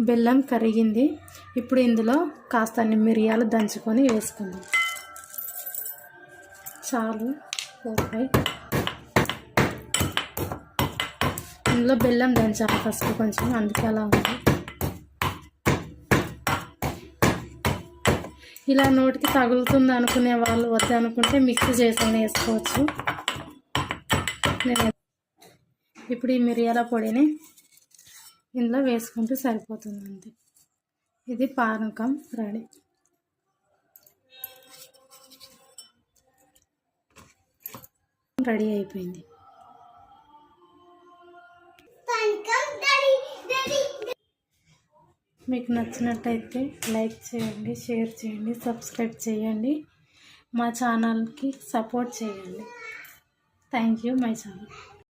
బెల్లం కరిగింది. ఇప్పుడు ఇందులో కాస్త మిరియాలు దంచుకొని వేసుకుందాం. చాలు 4, 5. ఇందులో బెల్లం దంచాలి ఫస్ట్ కొంచెం, అందుకే అలా ఉంది. ఇలా నోటికి తగులుతుంది అనుకునే వాళ్ళు వద్దనుకుంటే మిక్సీ చేసుకొని వేసుకోవచ్చు. ఇప్పుడు ఈ మిరియాల పొడిని ఇందులో వేసుకుంటే సరిపోతుంది అంతే. ఇది పానకం రెడీ అయిపోయింది. మీకు నచ్చినట్టయితే లైక్ చేయండి, షేర్ చేయండి, సబ్స్క్రైబ్ చేయండి, మా ఛానల్కి సపోర్ట్ చేయండి. Thank you my channel.